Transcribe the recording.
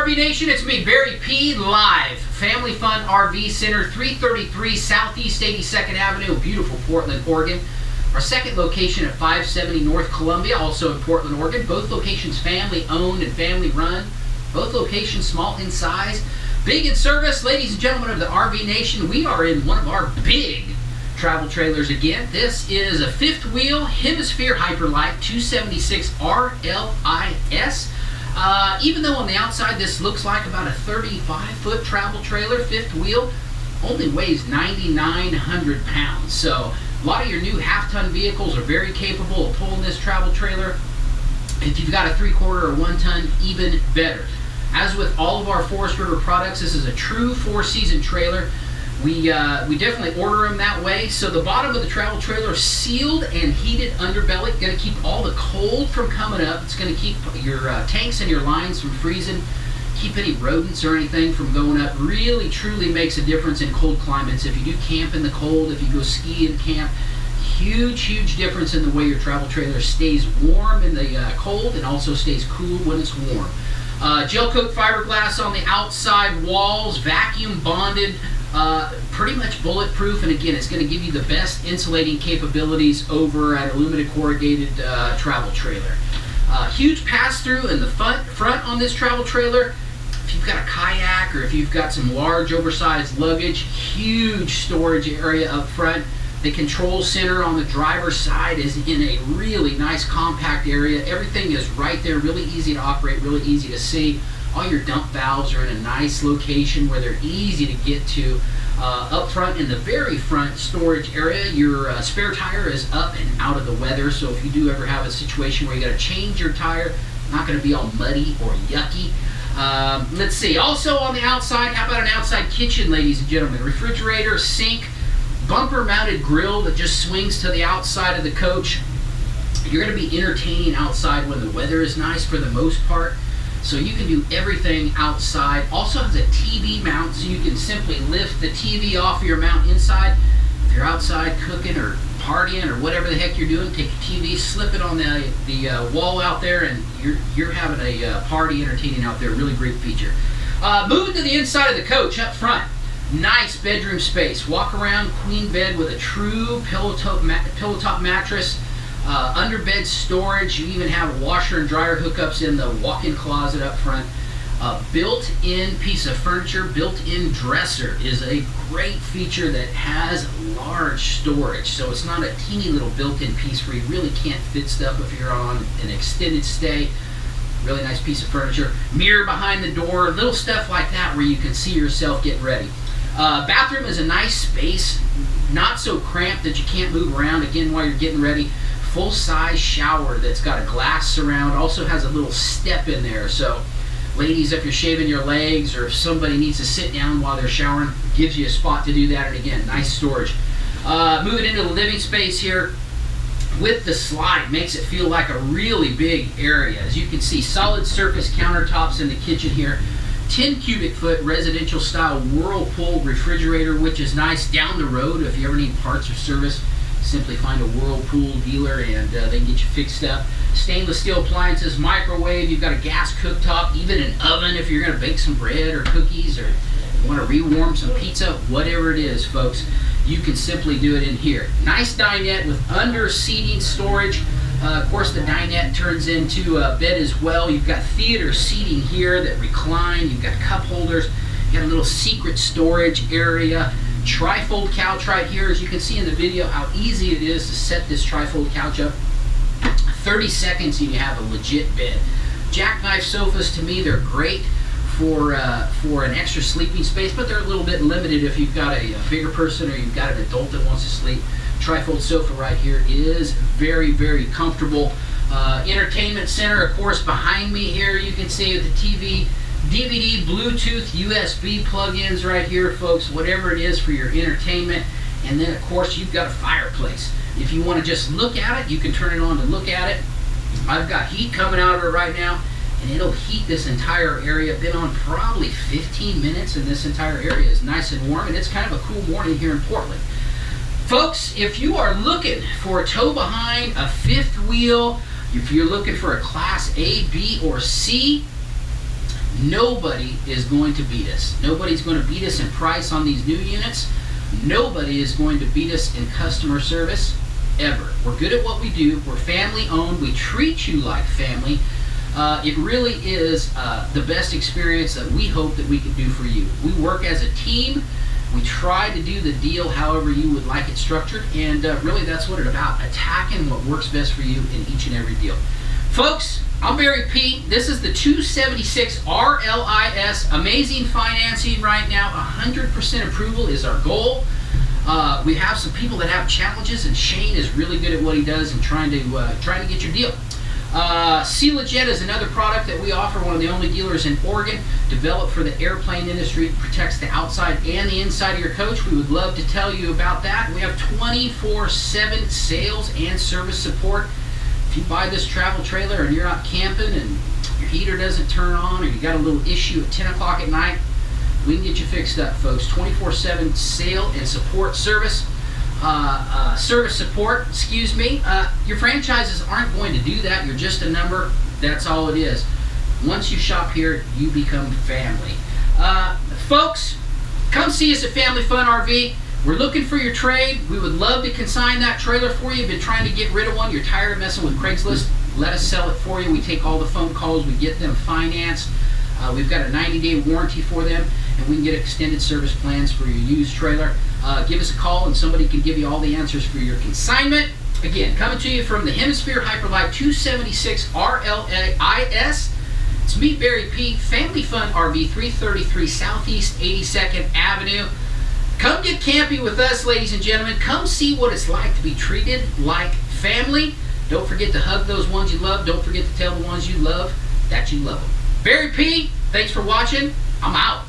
RV Nation? It's me, Barry P. Live, Family Fun RV Center, 333 Southeast 82nd Avenue, beautiful Portland, Oregon. Our second location at 570 North Columbia, also in Portland, Oregon. Both locations family owned and family run. Both locations small in size, big in service. Ladies and gentlemen of the RV Nation, we are in one of our big travel trailers again. This is a fifth wheel Hemisphere Hyperlight 276RLIS. Even though on the outside this looks like about a 35-foot travel trailer, fifth wheel, only weighs 9,900 pounds. So a lot of your new half-ton vehicles are very capable of pulling this travel trailer. If you've got a 3/4 or 1 ton, even better. As with all of our Forest River products, this is a true 4-season trailer. We definitely order them that way. So the bottom of the travel trailer is sealed and heated underbelly, going to keep all the cold from coming up. It's going to keep your tanks and your lines from freezing, keep any rodents or anything from going up. Really, truly makes a difference in cold climates. If you do camp in the cold, if you go ski and camp, huge difference in the way your travel trailer stays warm in the cold and also stays cool when it's warm. Gel coat fiberglass on the outside walls, vacuum bonded, pretty much bulletproof, and again, it's going to give you the best insulating capabilities over an aluminum corrugated travel trailer. Huge pass-through in the front on this travel trailer. If you've got a kayak or if you've got some large oversized luggage, huge storage area up front. The control center on the driver's side is in a really nice compact area. Everything is right there, really easy to operate, really easy to see. All your dump valves are in a nice location where they're easy to get to. Up front in the very front storage area, your spare tire is up and out of the weather, so if you do ever have a situation where you got to change your tire, not going to be all muddy or yucky. Let's see, also on the outside, how about an outside kitchen, ladies and gentlemen? Refrigerator, sink, bumper mounted grill that just swings to the outside of the coach. You're going to be entertaining outside when the weather is nice for the most part. So you can do everything outside. Also has a TV mount, so you can simply lift the TV off of your mount inside. If you're outside cooking or partying or whatever the heck you're doing, take your TV, slip it on the wall out there, and you're having a party entertaining out there. Really great feature. Moving to the inside of the coach up front. Nice bedroom space. Walk around queen bed with a true pillow top mattress. Under bed storage. You even have washer and dryer hookups in the walk-in closet up front. Built-in piece of furniture, built-in dresser is a great feature that has large storage. So it's not a teeny little built-in piece where you really can't fit stuff if you're on an extended stay. Really nice piece of furniture. Mirror behind the door, little stuff like that where you can see yourself getting ready. Bathroom is a nice space, not so cramped that you can't move around again while you're getting ready. Full-size shower that's got a glass surround, also has a little step in there. So ladies, if you're shaving your legs or if somebody needs to sit down while they're showering, gives you a spot to do that. And again, nice storage. Moving into the living space here with the slide makes it feel like a really big area. As you can see, solid surface countertops in the kitchen here. 10 cubic foot residential style Whirlpool refrigerator, which is nice down the road. If you ever need parts or service, simply find a Whirlpool dealer and they can get you fixed up. Stainless steel appliances, microwave, you've got a gas cooktop, even an oven if you're going to bake some bread or cookies or you want to rewarm some pizza, whatever it is, folks, you can simply do it in here. Nice dinette with under seating storage. Of course, the dinette turns into a bed as well. You've got theater seating here that recline. You've got cup holders. You've got a little secret storage area. Trifold couch right here. As you can see in the video how easy it is to set this trifold couch up. 30 seconds and you have a legit bed. Jackknife sofas, to me, they're great for an extra sleeping space, but they're a little bit limited if you've got a bigger person or you've got an adult that wants to sleep. Trifold sofa right here is very comfortable. Entertainment center, of course, behind me here you can see the TV, DVD, Bluetooth, USB plug-ins right here, folks, whatever it is for your entertainment. And then, of course, you've got a fireplace. If you want to just look at it, you can turn it on to look at it. I've got heat coming out of it right now, and it'll heat this entire area. Been on probably 15 minutes, and this entire area is nice and warm, and it's kind of a cool morning here in Portland. Folks, if you are looking for a tow behind, a fifth wheel, if you're looking for a Class A, B, or C, nobody is going to beat us. Nobody's going to beat us in price on these new units. Nobody is going to beat us in customer service ever. We're good at what we do. We're family owned. We treat you like family. It really is the best experience that we hope that we can do for you. We work as a team. We try to do the deal however you would like it structured, and really that's what it's about, attacking what works best for you in each and every deal. Folks, I'm Barry Pete. This is the 276RLIS. Amazing financing right now. 100% approval is our goal. We have some people that have challenges, and Shane is really good at what he does and trying to get your deal. Seal-A-Jet is another product that we offer, one of the only dealers in Oregon, developed for the airplane industry. It protects the outside and the inside of your coach. We would love to tell you about that. We have 24/7 sales and service support. If you buy this travel trailer and you're out camping and your heater doesn't turn on, or you got a little issue at 10 o'clock at night, we can get you fixed up, folks. 24/7 sale and support service. Service support, excuse me. Your franchises aren't going to do that. You're just a number. That's all it is. Once you shop here, you become family. Folks, come see us at Family Fun RV. We're looking for your trade. We would love to consign that trailer for you. You've been trying to get rid of one. You're tired of messing with Craigslist. Let us sell it for you. We take all the phone calls. We get them financed. We've got a 90-day warranty for them, and we can get extended service plans for your used trailer. Give us a call, and somebody can give you all the answers for your consignment. Again, coming to you from the Hemisphere Hyperlight 276RLIS. It's me, Barry Pete, Family Fun RV, 333 Southeast 82nd Avenue. Come get campy with us, ladies and gentlemen. Come see what it's like to be treated like family. Don't forget to hug those ones you love. Don't forget to tell the ones you love that you love them. Barry P, thanks for watching. I'm out.